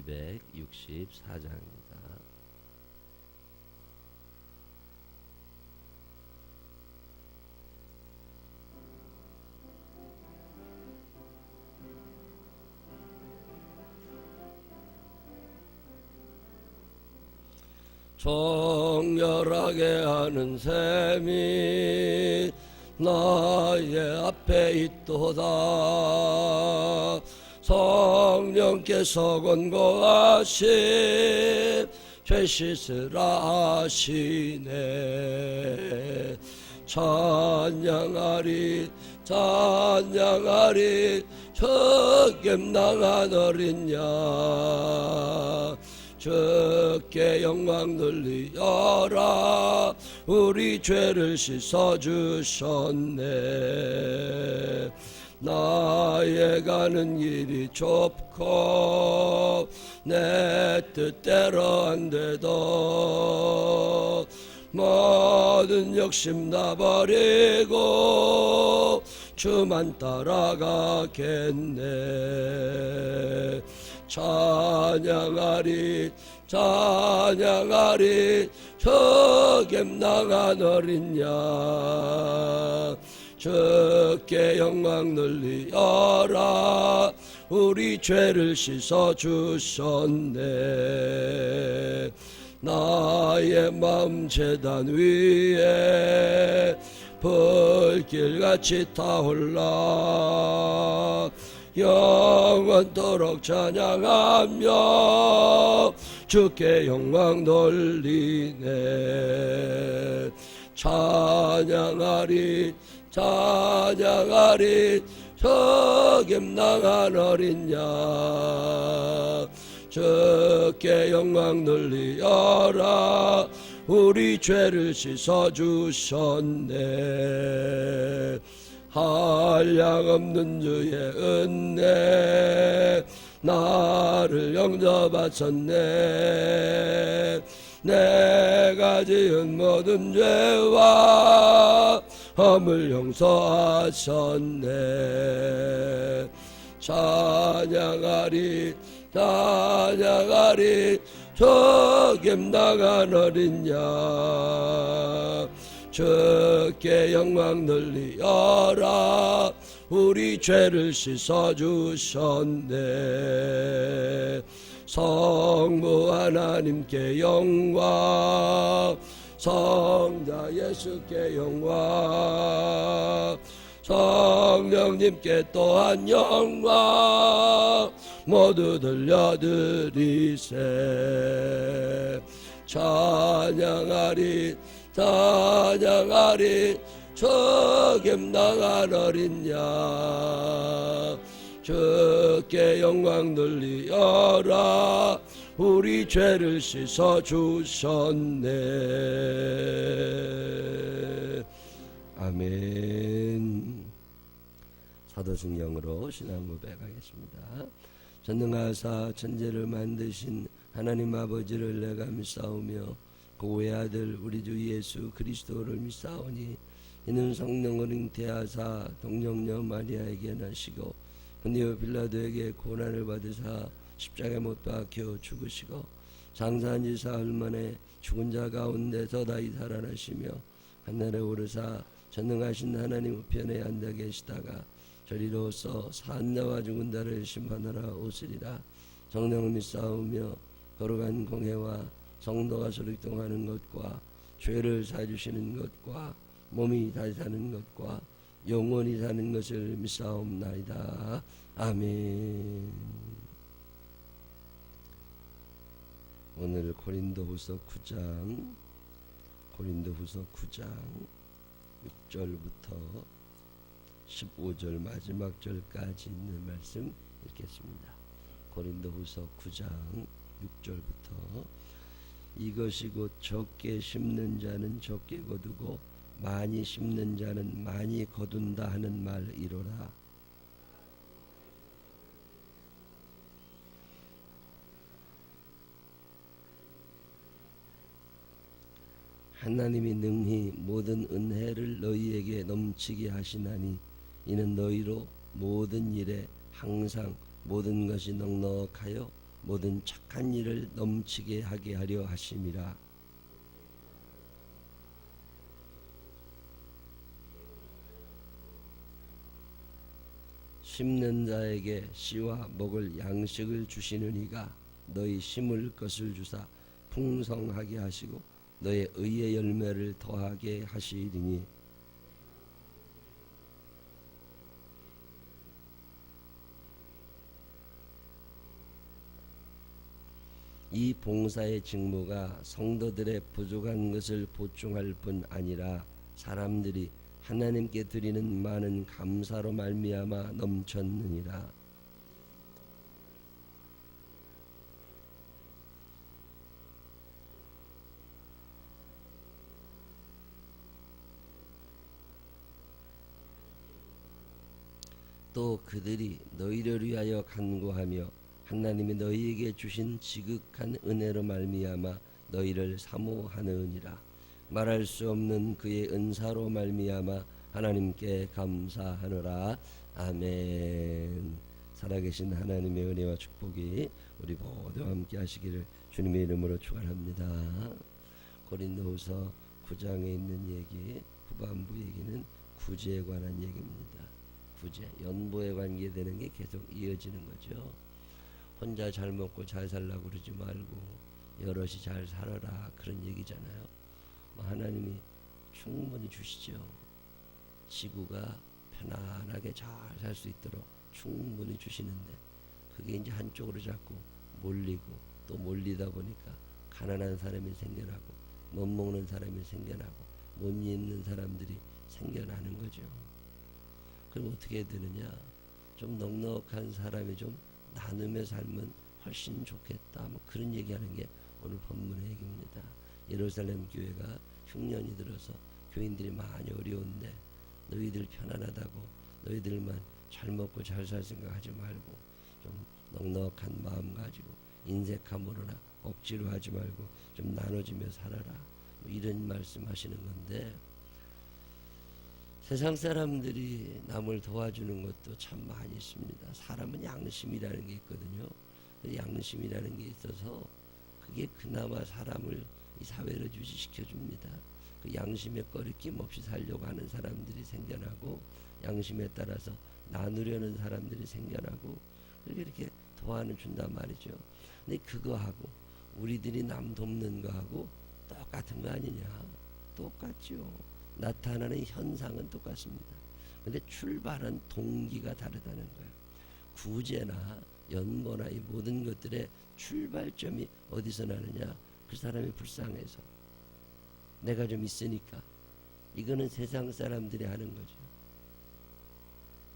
264장입니다. 정렬하게 하는 셈이 나의 앞에 있도다. 성령께서 권고하심 죄 씻으라 하시네. 찬양하리 찬양하리 적겜당한 어린 양 주께 영광 돌리어라. 우리 죄를 씻어주셨네. 나의 가는 길이 좁고 내 뜻대로 안돼도 모든 욕심 다 버리고 주만 따라가겠네. 찬양하리 찬양하리 적겜당한 어린 양 주께 영광 돌리어라. 우리 죄를 씻어주셨네. 나의 마음 제단 위에 불길같이 타올라 영원토록 찬양하며 주께 영광 돌리네. 찬양하리 찬양하리 적임당한 어린 양 주께 영광 돌리어라. 우리 죄를 씻어주셨네. 한량없는 주의 은혜 나를 영접하셨네. 내가 지은 모든 죄와 허물 용서하셨네. 찬양하리 찬양하리 적임당한 어린 양 주께 영광 돌리어라. 우리 죄를 씻어주셨네. 성부 하나님께 영광 성자 예수께 영광 성령님께 또한 영광 모두 들려드리세. 찬양하리 찬양하리 적임당한 어린 양 주께 영광 돌리어라. 우리 죄를 씻어주셨네. 아멘. 사도승경으로 신앙 고백하겠습니다. 전능하사 천지를 만드신 하나님 아버지를 내가 믿사오며 그 외아들 우리 주 예수 그리스도를 믿사오니 이는 성령을 잉태하사 동정녀 마리아에게 나시고 본디오 빌라도에게 고난을 받으사 십자가에 못 박혀 죽으시고 장사한 지 사흘 만에 죽은 자 가운데서 다시 살아나시며 하늘에 오르사 전능하신 하나님 우편에 앉아 계시다가 저리로서 산 자와 죽은 자를 심판하러 오시리라. 성령을 믿사오며 거룩한 공회와 성도가 소득동하는 것과 죄를 사주시는 것과 몸이 다시 사는 것과 영원히 사는 것을 믿사옵나이다. 아멘. 오늘 고린도후서 9장 6절부터 15절 마지막 절까지 있는 말씀 읽겠습니다. 고린도후서 9장 6절부터 이것이 곧 적게 심는 자는 적게 거두고 많이 심는 자는 많이 거둔다 하는 말이로라. 하나님이 능히 모든 은혜를 너희에게 넘치게 하시나니 이는 너희로 모든 일에 항상 모든 것이 넉넉하여 모든 착한 일을 넘치게 하게 하려 하심이라. 심는 자에게 씨와 먹을 양식을 주시는 이가 너희 심을 것을 주사 풍성하게 하시고 너의 의의 열매를 더하게 하시리니 이 봉사의 직무가 성도들의 부족한 것을 보충할 뿐 아니라 사람들이 하나님께 드리는 많은 감사로 말미암아 넘쳤느니라. 또 그들이 너희를 위하여 간구하며 하나님이 너희에게 주신 지극한 은혜로 말미암아 너희를 사모하느니라. 말할 수 없는 그의 은사로 말미암아 하나님께 감사하노라. 아멘. 살아계신 하나님의 은혜와 축복이 우리 모두와 함께 하시기를 주님의 이름으로 축원합니다. 고린도후서 9장에 있는 얘기, 후반부 얘기는 구제에 관한 얘기입니다. 구제, 연보에 관계되는 게 계속 이어지는 거죠. 혼자 잘 먹고 잘 살라고 그러지 말고 여럿이 잘 살아라, 그런 얘기잖아요. 하나님이 충분히 주시죠. 지구가 편안하게 잘 살 수 있도록 충분히 주시는데 그게 이제 한쪽으로 자꾸 몰리고 또 몰리다 보니까 가난한 사람이 생겨나고 못 먹는 사람이 생겨나고 못 입는 사람들이 생겨나는 거죠. 그럼 어떻게 되느냐? 좀 넉넉한 사람이 좀 나누며 살면 훨씬 좋겠다, 뭐 그런 얘기하는 게 오늘 본문의 얘기입니다. 예루살렘 교회가 흉년이 들어서 교인들이 많이 어려운데 너희들 편안하다고 너희들만 잘 먹고 잘 살 생각하지 말고 좀 넉넉한 마음 가지고 인색함으로나 억지로 하지 말고 좀 나눠주며 살아라, 뭐 이런 말씀하시는 건데, 세상 사람들이 남을 도와주는 것도 참 많이 있습니다. 사람은 양심이라는 게 있거든요. 양심이라는 게 있어서 그게 그나마 사람을 이 사회로 유지시켜 줍니다. 그 양심에 거리낌 없이 살려고 하는 사람들이 생겨나고 양심에 따라서 나누려는 사람들이 생겨나고 이렇게 도와는 준단 말이죠. 근데 그거하고 우리들이 남 돕는 거하고 똑같은 거 아니냐? 똑같죠. 나타나는 현상은 똑같습니다. 근데 출발한 동기가 다르다는 거예요. 구제나 연보나 이 모든 것들의 출발점이 어디서 나느냐? 그 사람이 불쌍해서, 내가 좀 있으니까. 이거는 세상 사람들이 하는 거죠.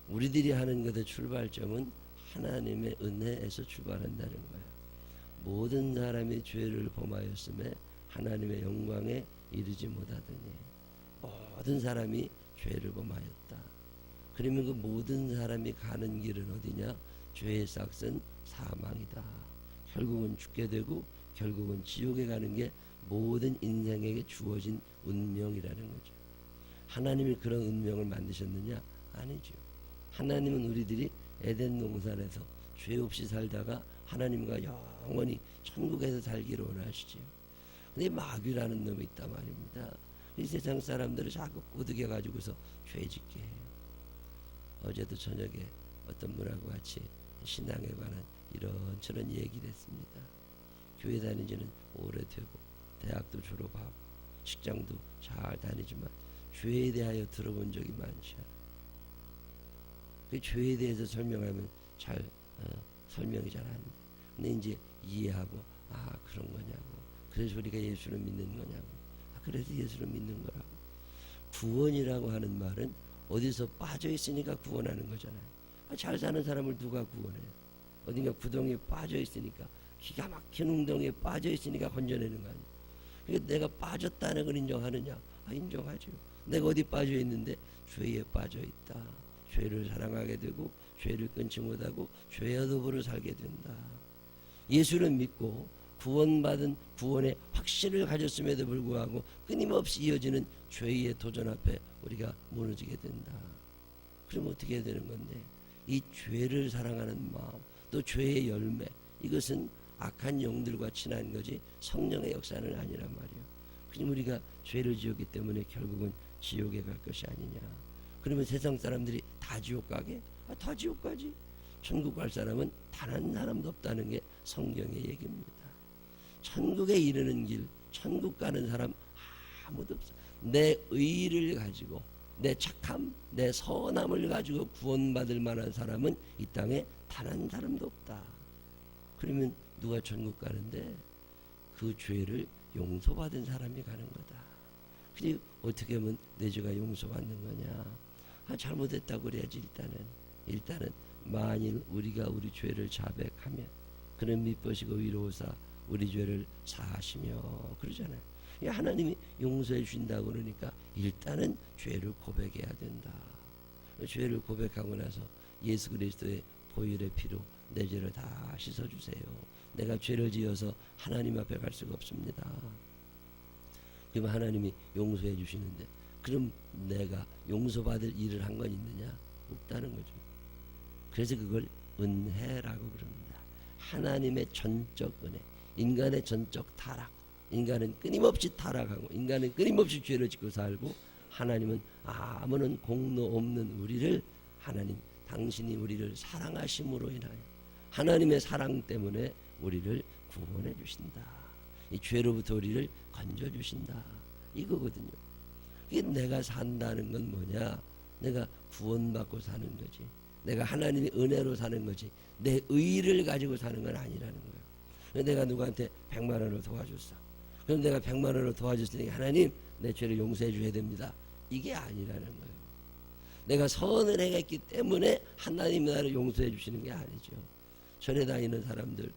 우리들이 하는 것의 출발점은 하나님의 은혜에서 출발한다는 거예요. 모든 사람이 죄를 범하였음에 하나님의 영광에 이르지 못하더니 모든 사람이 죄를 범하였다. 그러면 그 모든 사람이 가는 길은 어디냐? 죄의 삭은 사망이다. 결국은 죽게 되고 결국은 지옥에 가는 게 모든 인생에게 주어진 운명이라는 거죠. 하나님이 그런 운명을 만드셨느냐? 아니죠. 하나님은 우리들이 에덴 동산에서 죄 없이 살다가 하나님과 영원히 천국에서 살기를 원하시죠. 근데 마귀라는 놈이 있단 말입니다. 이 세상 사람들을 자꾸 꼬드겨 가지고서 죄짓게 해요. 어제도 저녁에 어떤 분하고 같이 신앙에 관한 이런저런 얘기를 했습니다. 교회 다닌 지는 오래되고 대학도 졸업하고 직장도 잘 다니지만 죄에 대하여 들어본 적이 많지 않아요. 그 죄에 대해서 설명하면 잘 설명이 잘 안 돼. 근데 이제 이해하고, 아, 그런 거냐고. 그래서 우리가 예수를 믿는 거냐고. 아, 그래서 예수를 믿는 거라고. 구원이라고 하는 말은 어디서 빠져 있으니까 구원하는 거잖아요. 아, 잘 사는 사람을 누가 구원해요? 어딘가 구덩이에 빠져 있으니까, 기가 막힌 웅덩이에 빠져 있으니까 건져내는 거 아니에요. 그러니까 내가 빠졌다는 걸 인정하느냐? 아, 인정하죠. 내가 어디 빠져 있는데? 죄에 빠져 있다. 죄를 사랑하게 되고 죄를 끊지 못하고 죄와 더불어 살게 된다. 예수를 믿고 구원받은 구원의 확신을 가졌음에도 불구하고 끊임없이 이어지는 죄의 도전 앞에 우리가 무너지게 된다. 그럼 어떻게 되는 건데? 이 죄를 사랑하는 마음, 또 죄의 열매, 이것은 악한 영들과 친한 거지 성령의 역사는 아니란 말이에요. 그럼 우리가 죄를 지었기 때문에 결국은 지옥에 갈 것이 아니냐. 그러면 세상 사람들이 다 지옥 가게? 다 지옥 가지. 천국 갈 사람은 단 한 사람도 없다는 게 성경의 얘기입니다. 천국에 이르는 길, 천국 가는 사람 아무도 없어. 내 의를 가지고, 내 착함, 내 선함을 가지고 구원받을 만한 사람은 이 땅에 단 한 사람도 없다. 그러면 누가 천국 가는데? 그 죄를 용서받은 사람이 가는 거다. 그리고 어떻게 하면 내 죄가 용서받는 거냐? 잘못했다고 그래야지. 일단은 만일 우리가 우리 죄를 자백하면 그는 미쁘시고 위로우사 우리 죄를 사하시며 그러잖아요. 하나님이 용서해 주신다고 그러니까 일단은 죄를 고백해야 된다. 죄를 고백하고 나서 예수 그리스도의 보혈의 피로 내 죄를 다 씻어주세요. 내가 죄를 지어서 하나님 앞에 갈 수가 없습니다. 그럼 하나님이 용서해 주시는데 그럼 내가 용서받을 일을 한 건 있느냐? 없다는 거죠. 그래서 그걸 은혜라고 부릅니다. 하나님의 전적 은혜, 인간의 전적 타락. 인간은 끊임없이 타락하고 인간은 끊임없이 죄를 짓고 살고 하나님은 아무런 공로 없는 우리를 하나님 당신이 우리를 사랑하심으로 인하여 하나님의 사랑 때문에 우리를 구원해 주신다. 이 죄로부터 우리를 건져 주신다. 이거거든요. 이게 내가 산다는 건 뭐냐? 내가 구원받고 사는 거지. 내가 하나님의 은혜로 사는 거지. 내 의를 가지고 사는 건 아니라는 거예요. 내가 누구한테 100만 원을 도와줬어. 그럼 내가 100만 원을 도와줬으니 하나님 내 죄를 용서해 줘야 됩니다. 이게 아니라는 거예요. 내가 선을 행했기 때문에 하나님이 나를 용서해 주시는 게 아니죠. 절에 다니는 사람들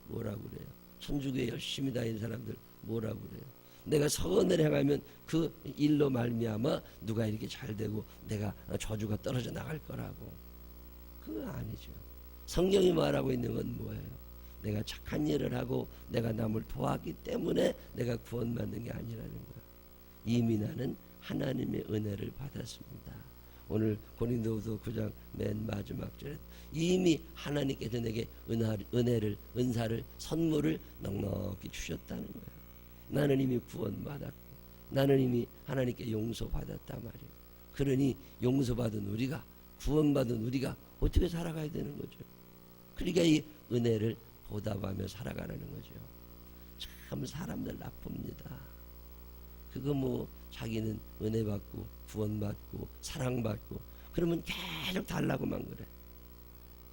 뭐라고 그래요? 천주교에 열심히 다니는 사람들 뭐라고 그래요? 내가 선을 행하면 그 일로 말미암아 누가 이렇게 잘 되고 내가 저주가 떨어져 나갈 거라고. 그거 아니죠. 성경이 말하고 있는 건 뭐예요? 내가 착한 일을 하고 내가 남을 도왔기 때문에 내가 구원받는 게 아니라는 거예요. 이미 나는 하나님의 은혜를 받았습니다. 오늘 고린도후서 9장 맨 마지막 절에 이미 하나님께서 내게 은사를 선물을 넉넉히 주셨다는 거예요. 나는 이미 구원받았고 나는 이미 하나님께 용서받았단 말이에요. 그러니 용서받은 우리가 구원받은 우리가 어떻게 살아가야 되는 거죠? 그러니까 이 은혜를 보답하며 살아가는 거죠. 참 사람들 나쁩니다. 그거 뭐 자기는 은혜 받고 구원받고 사랑받고 그러면 계속 달라고만 그래.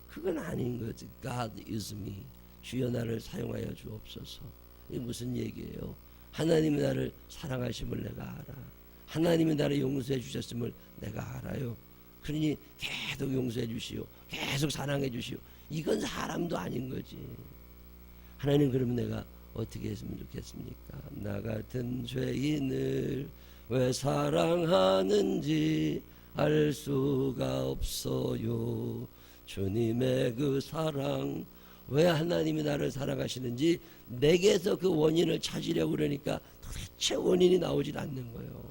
그건 아닌 거지. God use me. 주여 나를 사용하여 주옵소서. 이게 무슨 얘기예요? 하나님이 나를 사랑하심을 내가 알아. 하나님이 나를 용서해 주셨음을 내가 알아요. 그러니 계속 용서해 주시오. 계속 사랑해 주시오. 이건 사람도 아닌 거지. 하나님 그러면 내가 어떻게 했으면 좋겠습니까? 나 같은 죄인을 왜 사랑하는지 알 수가 없어요. 주님의 그 사랑, 왜 하나님이 나를 사랑하시는지 내게서 그 원인을 찾으려고 그러니까 도대체 원인이 나오질 않는 거예요.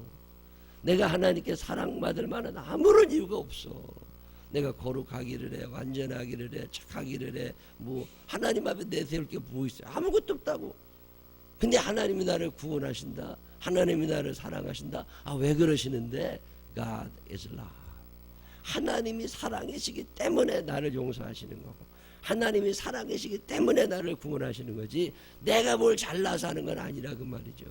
내가 하나님께 사랑받을 만한 아무런 이유가 없어. 내가 거룩하기를 해, 완전하기를 해, 착하기를 해, 뭐 하나님 앞에 내세울 게 뭐 있어요? 아무것도 없다고. 근데 하나님이 나를 구원하신다. 하나님이 나를 사랑하신다. 왜 그러시는데? God is love. 하나님이 사랑이시기 때문에 나를 용서하시는 거고 하나님이 사랑이시기 때문에 나를 구원하시는 거지 내가 뭘 잘나서 하는 건 아니라 그 말이죠.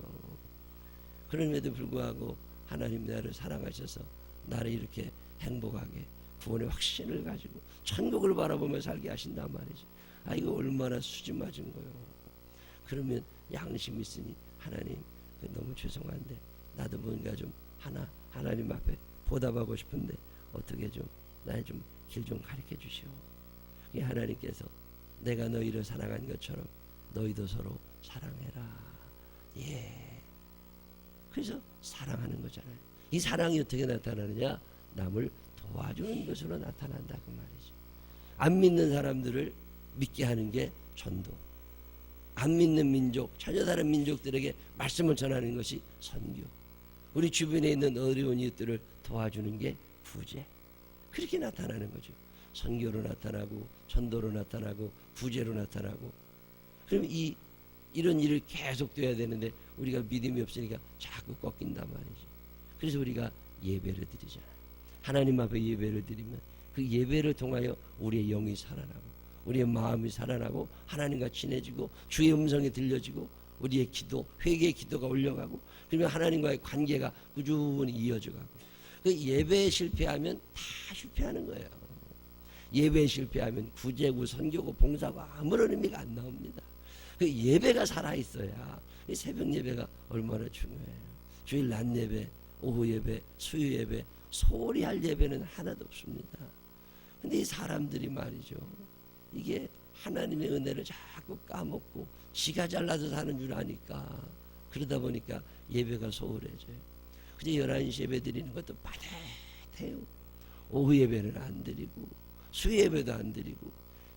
그럼에도 불구하고 하나님 나를 사랑하셔서 나를 이렇게 행복하게 구원의 확신을 가지고 천국을 바라보며 살게 하신단 말이지. 이거 얼마나 수지 맞은 거요. 그러면 양심 있으니 하나님 너무 죄송한데 나도 뭔가 좀 하나님 앞에 보답하고 싶은데 어떻게 좀 나의 좀 길 좀 가르쳐 주시오. 하나님께서 내가 너희를 사랑한 것처럼 너희도 서로 사랑해라. 예. 그래서 사랑하는 거잖아요. 이 사랑이 어떻게 나타나느냐? 남을 도와주는 것으로 나타난다 그 말이죠. 안 믿는 사람들을 믿게 하는 게 전도. 안 믿는 민족, 전혀 다른 민족들에게 말씀을 전하는 것이 선교. 우리 주변에 있는 어려운 이웃들을 도와주는 게 구제. 그렇게 나타나는 거죠. 선교로 나타나고 전도로 나타나고 구제로 나타나고 그럼 이런 일을 계속 돼야 되는데 우리가 믿음이 없으니까 자꾸 꺾인단 말이지. 그래서 우리가 예배를 드리잖아요. 하나님 앞에 예배를 드리면 그 예배를 통하여 우리의 영이 살아나고 우리의 마음이 살아나고 하나님과 친해지고 주의 음성이 들려지고 우리의 기도, 회개의 기도가 올려가고 그러면 하나님과의 관계가 꾸준히 이어져가고 그 예배에 실패하면 다 실패하는 거예요. 예배에 실패하면 구제고 선교고 봉사고 아무런 의미가 안 나옵니다. 그 예배가 살아있어야 이 새벽 예배가 얼마나 중요해요. 주일 낮 예배, 오후 예배, 수요 예배, 소홀히 할 예배는 하나도 없습니다. 근데 이 사람들이 말이죠, 이게 하나님의 은혜를 자꾸 까먹고 지가 잘나서 사는 줄 아니까 그러다 보니까 예배가 소홀해져요. 그저 11시 예배 드리는 것도 빠듯해요. 오후 예배는 안 드리고 수요 예배도 안 드리고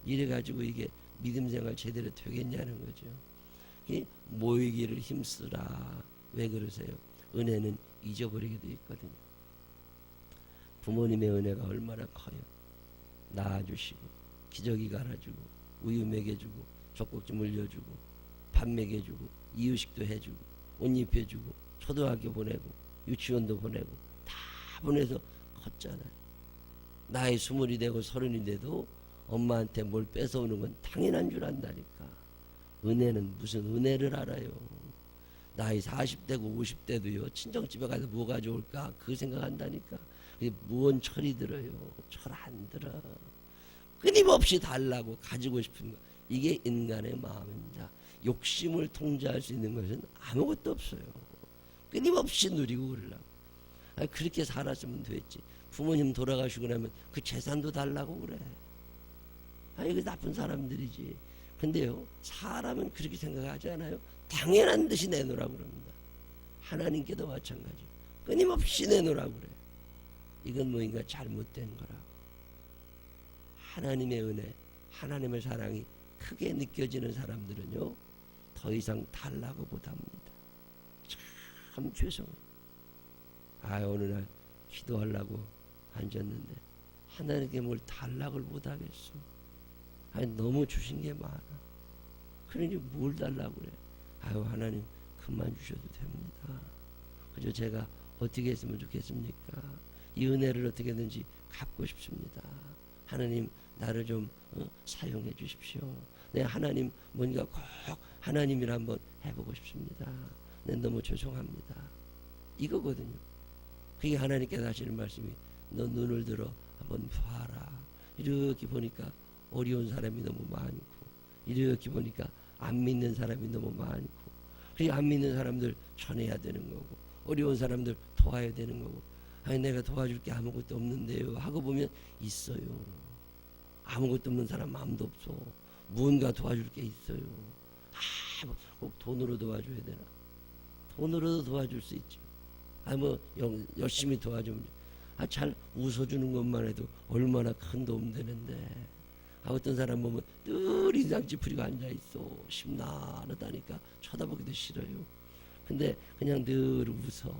이래가지고 이게 믿음 생활 제대로 되겠냐는 거죠. 모이기를 힘쓰라. 왜 그러세요? 은혜는 잊어버리게 돼 있거든요. 부모님의 은혜가 얼마나 커요. 낳아주시고 기저귀 갈아주고 우유 먹여주고 젖꼭지 물려주고 밥 먹여주고 이유식도 해주고 옷 입혀주고 초등학교 보내고 유치원도 보내고 다 보내서 컸잖아요. 나이 20이 되고 30이 돼도 엄마한테 뭘 뺏어오는 건 당연한 줄 안다니까. 은혜는 무슨 은혜를 알아요. 나이 40대고 50대도요 친정집에 가서 뭐 가져올까 그 생각한다니까. 그게 무언 철이 들어요. 철 안 들어. 끊임없이 달라고 가지고 싶은 거. 이게 인간의 마음입니다. 욕심을 통제할 수 있는 것은 아무것도 없어요. 끊임없이 누리고 그러려고. 그렇게 살았으면 됐지. 부모님 돌아가시고 나면 그 재산도 달라고 그래. 이거 나쁜 사람들이지. 근데요, 사람은 그렇게 생각하지 않아요? 당연한 듯이 내놓으라고 그럽니다. 하나님께도 마찬가지. 끊임없이 내놓으라고 그래. 이건 뭐인가 잘못된 거라고. 하나님의 은혜, 하나님의 사랑이 크게 느껴지는 사람들은요, 더 이상 달라고 못합니다. 참 죄송해요. 어느 날 기도하려고 앉았는데 하나님께 뭘 달라고를 못하겠어. 너무 주신 게 많아. 그러니 뭘 달라고 그래. 하나님 그만 주셔도 됩니다. 그저 제가 어떻게 했으면 좋겠습니까? 이 은혜를 어떻게든지 갚고 싶습니다. 하나님 나를 좀 사용해 주십시오. 내 하나님 뭔가 꼭 하나님이라 한번 해보고 싶습니다. 네, 너무 죄송합니다. 이거거든요. 그게 하나님께서 하시는 말씀이 너 눈을 들어 한번 봐라. 이렇게 보니까 어려운 사람이 너무 많고 이렇게 보니까 안 믿는 사람이 너무 많고 그 안 믿는 사람들 전해야 되는 거고 어려운 사람들 도와야 되는 거고 내가 도와줄 게 아무것도 없는데요 하고 보면 있어요. 아무것도 없는 사람 마음도 없어. 무언가 도와줄 게 있어요. 꼭 돈으로 도와줘야 되나? 돈으로도 도와줄 수 있죠. 열심히 도와주면 잘 웃어주는 것만 해도 얼마나 큰 도움 되는데 어떤 사람 보면 늘 인상 찌푸리고 앉아있어. 심란하다니까 쳐다보기도 싫어요. 근데 그냥 늘 웃어.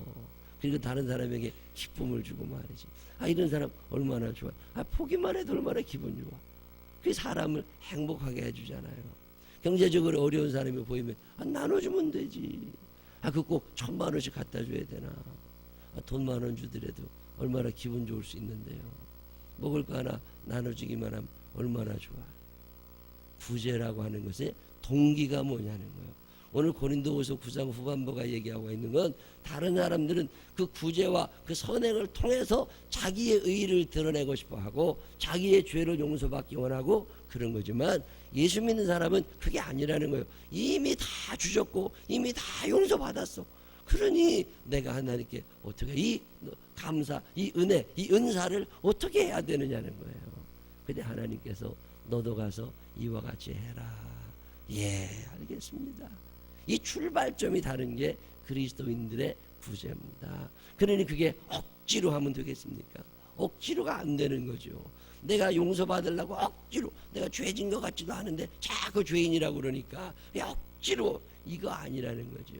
그리고 다른 사람에게 기쁨을 주고 말이지. 이런 사람 얼마나 좋아. 보기만 해도 얼마나 기분 좋아. 그게 사람을 행복하게 해주잖아요. 경제적으로 어려운 사람이 보이면 나눠주면 되지. 그 꼭 1000만원씩 갖다 줘야 되나. 돈 10,000원 주더라도 얼마나 기분 좋을 수 있는데요. 먹을 거 하나 나눠주기만 하면 얼마나 좋아요. 구제라고 하는 것의 동기가 뭐냐는 거예요. 오늘 고린도후서 9장 후반부가 얘기하고 있는 건 다른 사람들은 그 구제와 그 선행을 통해서 자기의 의의를 드러내고 싶어하고 자기의 죄를 용서받기 원하고 그런 거지만 예수 믿는 사람은 그게 아니라는 거예요. 이미 다 주셨고 이미 다 용서받았어. 그러니 내가 하나님께 어떻게 이 감사, 이 은혜, 이 은사를 어떻게 해야 되느냐는 거예요. 근데 하나님께서 너도 가서 이와 같이 해라. 예, 알겠습니다. 이 출발점이 다른 게 그리스도인들의 구제입니다. 그러니 그게 억지로 하면 되겠습니까? 억지로가 안 되는 거죠. 내가 용서받으려고 억지로 내가 죄진 것 같지도 않은데 자꾸 죄인이라고 그러니까 억지로 이거 아니라는 거죠.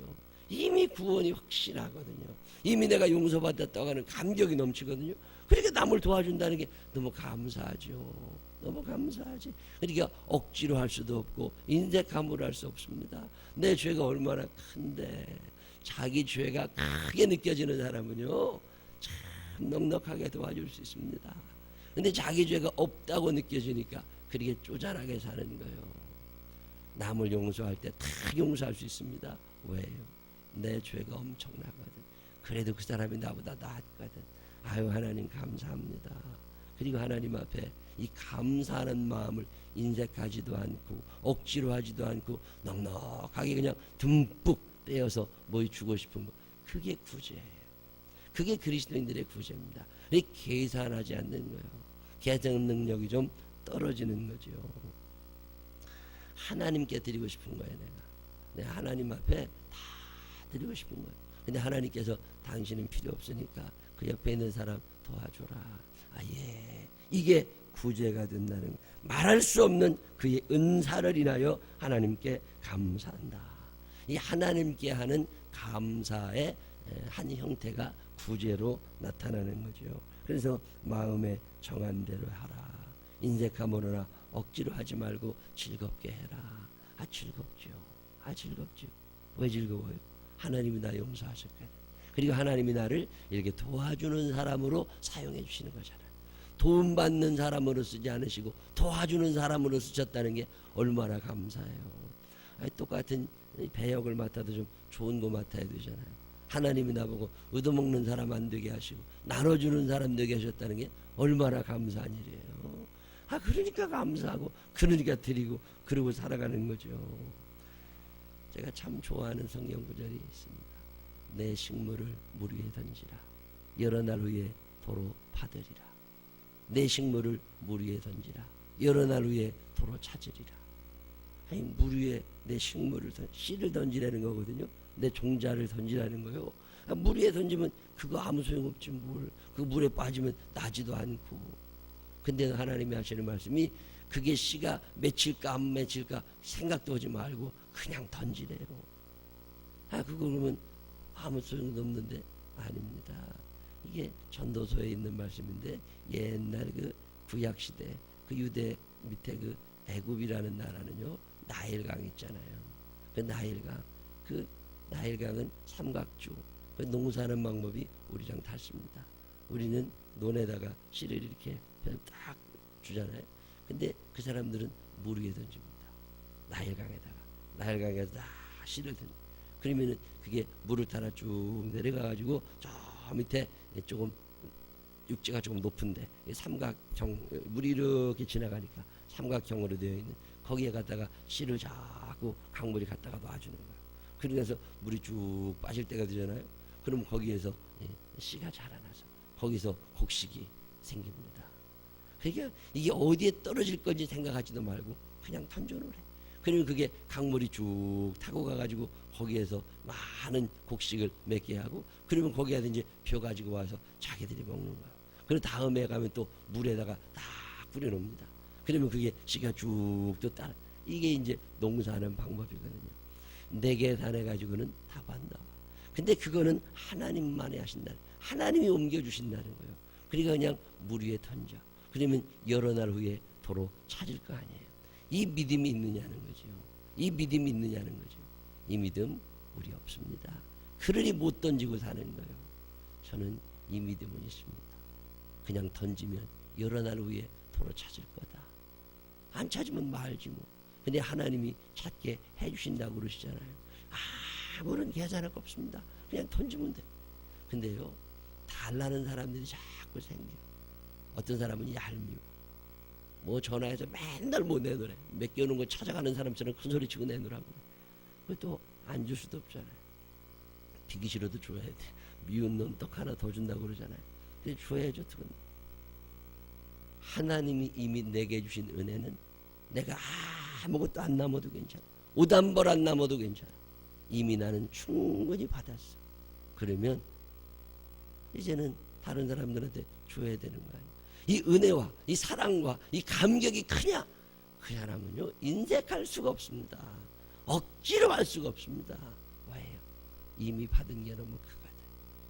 이미 구원이 확실하거든요. 이미 내가 용서받았다고 하는 감격이 넘치거든요. 그렇게 남을 도와준다는 게 너무 감사하죠. 너무 감사하지. 그러니까 억지로 할 수도 없고 인색함으로 할 수 없습니다. 내 죄가 얼마나 큰데. 자기 죄가 크게 느껴지는 사람은요 참 넉넉하게 도와줄 수 있습니다. 근데 자기 죄가 없다고 느껴지니까 그렇게 쪼잔하게 사는 거예요. 남을 용서할 때 다 용서할 수 있습니다. 왜요? 내 죄가 엄청나거든. 그래도 그 사람이 나보다 낫거든. 아유, 하나님 감사합니다. 그리고 하나님 앞에 이 감사하는 마음을 인색하지도 않고 억지로 하지도 않고 넉넉하게 그냥 듬뿍 떼어서 뭐 주고 싶은 거, 그게 구제예요. 그게 그리스도인들의 구제입니다. 계산하지 않는 거예요. 계산 능력이 좀 떨어지는 거죠. 하나님께 드리고 싶은 거예요. 내가 하나님 앞에 다 드리고 싶은 거예요. 근데 하나님께서 당신은 필요 없으니까 그 옆에 있는 사람 도와줘라. 예, 이게 구제가 된다는 거예요. 말할 수 없는 그의 은사를 인하여 하나님께 감사한다. 이 하나님께 하는 감사의 한 형태가 구제로 나타나는 거죠. 그래서 마음에 정한 대로 하라. 인색함으로나 억지로 하지 말고 즐겁게 해라. 즐겁죠. 즐겁죠. 왜 즐거워요? 하나님이 나 용서하셨거든. 그리고 하나님이 나를 이렇게 도와주는 사람으로 사용해 주시는 거잖아요. 도움 받는 사람으로 쓰지 않으시고 도와주는 사람으로 쓰셨다는 게 얼마나 감사해요. 똑같은 배역을 맡아도 좀 좋은 거 맡아야 되잖아요. 하나님이 나보고 얻어먹는 사람 안 되게 하시고 나눠주는 사람 되게 하셨다는 게 얼마나 감사한 일이에요. 그러니까 감사하고 그러니까 드리고 그러고 살아가는 거죠. 제가 참 좋아하는 성경 구절이 있습니다. 내 식물을 물 위에 던지라. 여러 날 후에 도로 파들이라. 내 식물을 물 위에 던지라. 여러 날 후에 도로 찾으리라. 물 위에 내 식물을 씨를 던지라는 거거든요. 내 종자를 던지라는 거예요. 물 위에 던지면 그거 아무 소용없지 뭘. 그 물에 빠지면 나지도 않고. 근데 하나님이 하시는 말씀이 그게 씨가 맺힐까 안 맺힐까 생각도 하지 말고 그냥 던지래요. 그거 그러면 아무 소용도 없는데 아닙니다. 이게 전도서에 있는 말씀인데 옛날 그 구약시대 그 유대 밑에 그 애굽이라는 나라는요 나일강 있잖아요. 그 나일강은 삼각주. 그 농사하는 방법이 우리랑 다릅니다. 우리는 논에다가 씨를 이렇게 딱 주잖아요. 근데 그 사람들은 물 위에 던집니다. 나일강에서 다 씨를 던져. 그러면은 그게 물을 따라 쭉 내려가가지고 저 밑에 조금 육지가 조금 높은데 삼각형 물이 이렇게 지나가니까 삼각형으로 되어 있는 거기에 갖다가 씨를 자꾸 강물이 갖다가 놔주는 거예요. 그러면서 물이 쭉 빠질 때가 되잖아요. 그럼 거기에서 씨가 자라나서 거기서 곡식이 생깁니다. 그러니까 이게 어디에 떨어질 건지 생각하지도 말고 그냥 던져놓으래. 그러면 그게 강물이 쭉 타고 가가지고 거기에서 많은 곡식을 맺게 하고 그러면 거기에다 이제 벼 가지고 와서 자기들이 먹는 거야. 그리고 다음에 가면 또 물에다가 다 뿌려놓습니다. 그러면 그게 씨가 쭉 또 따라. 이게 이제 농사하는 방법이거든요. 내게 다내가지고는 답 안 나와. 근데 그거는 하나님만이 하신다는, 하나님이 옮겨주신다는 거예요. 그러니까 그냥 물 위에 던져. 그러면 여러 날 후에 도로 찾을 거 아니에요. 이 믿음이 있느냐는 거죠. 이 믿음이 있느냐는 거죠. 이 믿음 우리 없습니다. 그러니 못 던지고 사는 거예요. 저는 이 믿음은 있습니다. 그냥 던지면 여러 날 후에 도로 찾을 거다. 안 찾으면 말지 뭐. 근데 하나님이 찾게 해주신다고 그러시잖아요. 아무런 계산할 거 없습니다. 그냥 던지면 돼. 근데요, 달라는 사람들이 자꾸 생겨. 어떤 사람은 얄미워. 뭐 전화해서 맨날 뭐 내놓으래. 맡겨놓은 거 찾아가는 사람처럼 큰 소리 치고 내놓으라고. 그것도 안 줄 수도 없잖아요. 비기 싫어도 줘야 돼. 미운 놈 떡 하나 더 준다고 그러잖아요. 근데 줘야죠. 하나님이 이미 내게 주신 은혜는 내가 아무것도 안 남아도 괜찮아. 옷 한 벌 안 남아도 괜찮아. 이미 나는 충분히 받았어. 그러면 이제는 다른 사람들한테 줘야 되는 거 아니에요. 이 은혜와 이 사랑과 이 감격이 크냐? 그 사람은요 인색할 수가 없습니다. 억지로 할 수가 없습니다. 왜요? 이미 받은 게 너무 크거든.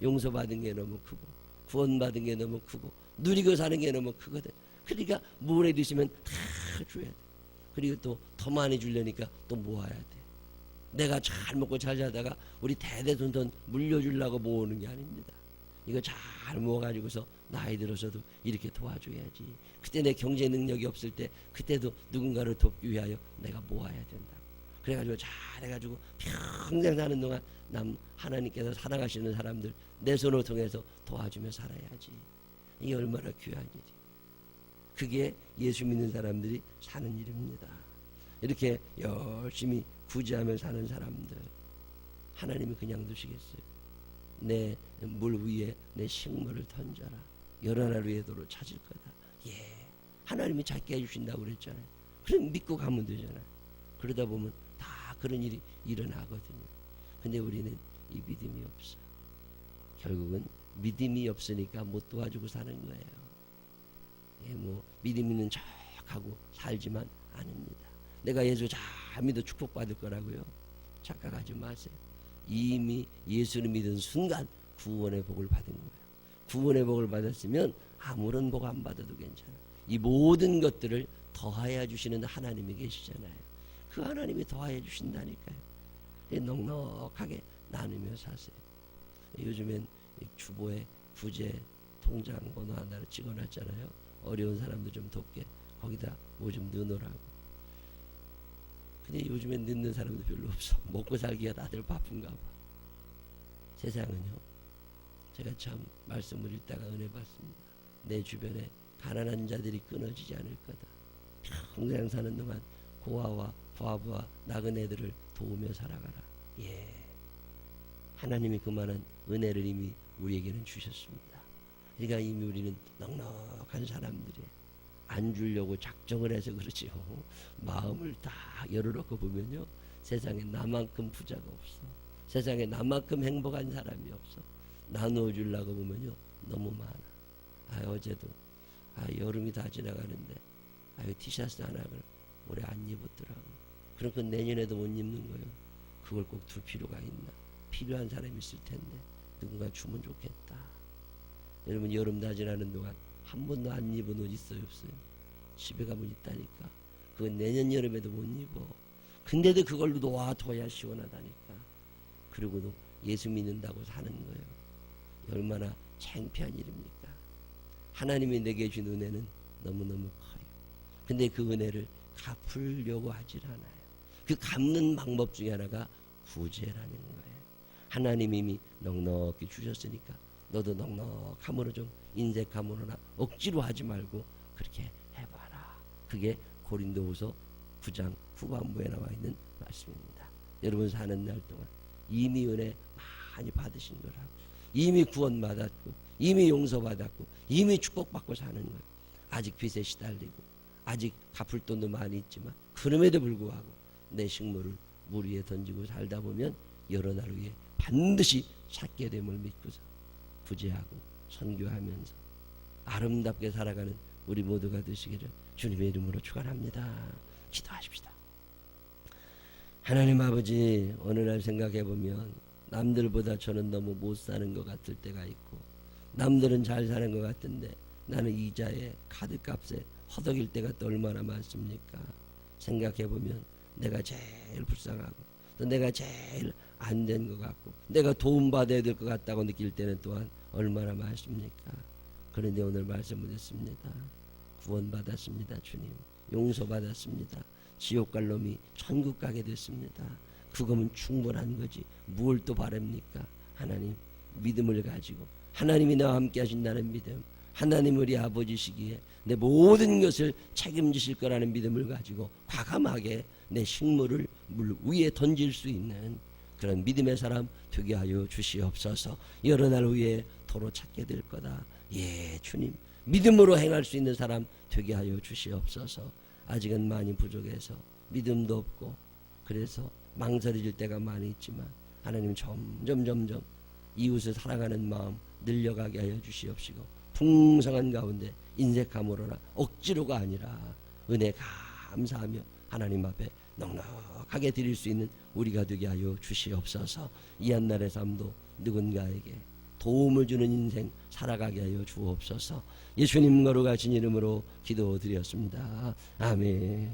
용서받은 게 너무 크고 구원받은 게 너무 크고 누리고 사는 게 너무 크거든. 그러니까 물에 드시면 다 줘야 돼. 그리고 또 더 많이 주려니까 또 모아야 돼. 내가 잘 먹고 잘 자다가 우리 대대손손 물려주려고 모으는 게 아닙니다. 이거 잘 모아가지고서 나이 들어서도 이렇게 도와줘야지. 그때 내 경제 능력이 없을 때 그때도 누군가를 돕기 위하여 내가 모아야 된다. 그래가지고 잘해가지고 평생 사는 동안 하나님께서 사랑하시는 사람들 내 손을 통해서 도와주며 살아야지. 이게 얼마나 귀한 일이. 그게 예수 믿는 사람들이 사는 일입니다. 이렇게 열심히 구제하며 사는 사람들 하나님이 그냥 두시겠어요? 내 물 위에 내 식물을 던져라. 여러 날 위에 도로 찾을 거다. 예, 하나님이 작게 해주신다고 그랬잖아요. 그럼 믿고 가면 되잖아요. 그러다 보면 다 그런 일이 일어나거든요. 근데 우리는 이 믿음이 없어. 결국은 믿음이 없으니까 못 도와주고 사는 거예요. 예, 뭐 믿음 있는 척하고 살지만 아닙니다. 내가 예수 잘 믿어 축복받을 거라고요? 착각하지 마세요. 이미 예수를 믿은 순간 구원의 복을 받은 거예요. 구원의 복을 받았으면 아무런 복 안 받아도 괜찮아요. 이 모든 것들을 더하여 주시는 하나님이 계시잖아요. 그 하나님이 더하여 주신다니까요. 넉넉하게 나누며 사세요. 요즘엔 주보에 구제 통장 번호 하나를 찍어놨잖아요. 어려운 사람도 좀 돕게 거기다 뭐 좀 넣어놓으라고. 근데 요즘엔 넣는 사람도 별로 없어. 먹고 살기가 다들 바쁜가 봐. 세상은요, 제가 참 말씀을 읽다가 은혜 받습니다. 내 주변에 가난한 자들이 끊어지지 않을 거다. 평생 사는 동안 고아와 과부와 나그네들을 도우며 살아가라. 예, 하나님이 그만한 은혜를 이미 우리에게는 주셨습니다. 그러니까 이미 우리는 넉넉한 사람들이에요. 안 주려고 작정을 해서 그러지요. 마음을 다 열어놓고 보면요, 세상에 나만큼 부자가 없어. 세상에 나만큼 행복한 사람이 없어. 나누어 주려고 보면요, 너무 많아. 어제도 여름이 다 지나가는데 티셔츠 하나를 올해 안 입었더라고. 그러니까 내년에도 못 입는 거예요. 그걸 꼭 둘 필요가 있나? 필요한 사람이 있을 텐데 누군가 주면 좋겠다. 여러분, 여름 다 지나는 동안 한 번도 안 입은 옷 있어요, 없어요? 집에 가면 있다니까. 그건 내년 여름에도 못 입어. 근데도 그걸로 놓아둬야 시원하다니까. 그리고도 예수 믿는다고 사는 거예요. 얼마나 창피한 일입니까? 하나님이 내게 준 은혜는 너무너무 커요. 근데 그 은혜를 갚으려고 하질 않아요. 그 갚는 방법 중에 하나가 구제라는 거예요. 하나님이 이미 넉넉히 주셨으니까 너도 넉넉함으로 좀 인색함으로나 억지로 하지 말고 그렇게 해봐라. 그게 고린도후서 9장 후반부에 나와 있는 말씀입니다. 여러분 사는 날 동안 이미 은혜 많이 받으신 거라고. 이미 구원받았고 이미 용서받았고 이미 축복받고 사는 거예요. 아직 빚에 시달리고 아직 갚을 돈도 많이 있지만 그럼에도 불구하고 내 식물을 물 위에 던지고 살다 보면 여러 날 후에 반드시 찾게 됨을 믿고서 구제하고 선교하면서 아름답게 살아가는 우리 모두가 되시기를 주님의 이름으로 축원합니다. 기도하십시다. 하나님 아버지, 어느 날 생각해 보면 남들보다 저는 너무 못 사는 것 같을 때가 있고 남들은 잘 사는 것 같은데 나는 이자에 카드값에 허덕일 때가 또 얼마나 많습니까? 생각해 보면 내가 제일 불쌍하고 또 내가 제일 안 된 것 같고 내가 도움받아야 될 것 같다고 느낄 때는 또한 얼마나 많습니까? 그런데 오늘 말씀을 듣습니다. 구원받았습니다. 주님, 용서받았습니다. 지옥 갈 놈이 천국 가게 됐습니다. 그거면 충분한 거지 뭘 또 바랍니까? 하나님, 믿음을 가지고 하나님이 나와 함께 하신다는 믿음, 하나님 우리 아버지시기에 내 모든 것을 책임지실 거라는 믿음을 가지고 과감하게 내 식물을 물 위에 던질 수 있는 그런 믿음의 사람 되게 하여 주시옵소서. 여러 날 후에 도로 찾게 될 거다. 예, 주님, 믿음으로 행할 수 있는 사람 되게 하여 주시옵소서. 아직은 많이 부족해서 믿음도 없고 그래서 망설여질 때가 많이 있지만 하나님 점점 이웃을 사랑하는 마음 늘려가게 하여 주시옵시고 풍성한 가운데 인색함으로나 억지로가 아니라 은혜 감사하며 하나님 앞에 넉넉하게 드릴 수 있는 우리가 되게 하여 주시옵소서. 이 한날의 삶도 누군가에게 도움을 주는 인생 살아가게 하여 주옵소서. 예수님 거룩하신 이름으로 기도드렸습니다. 아멘.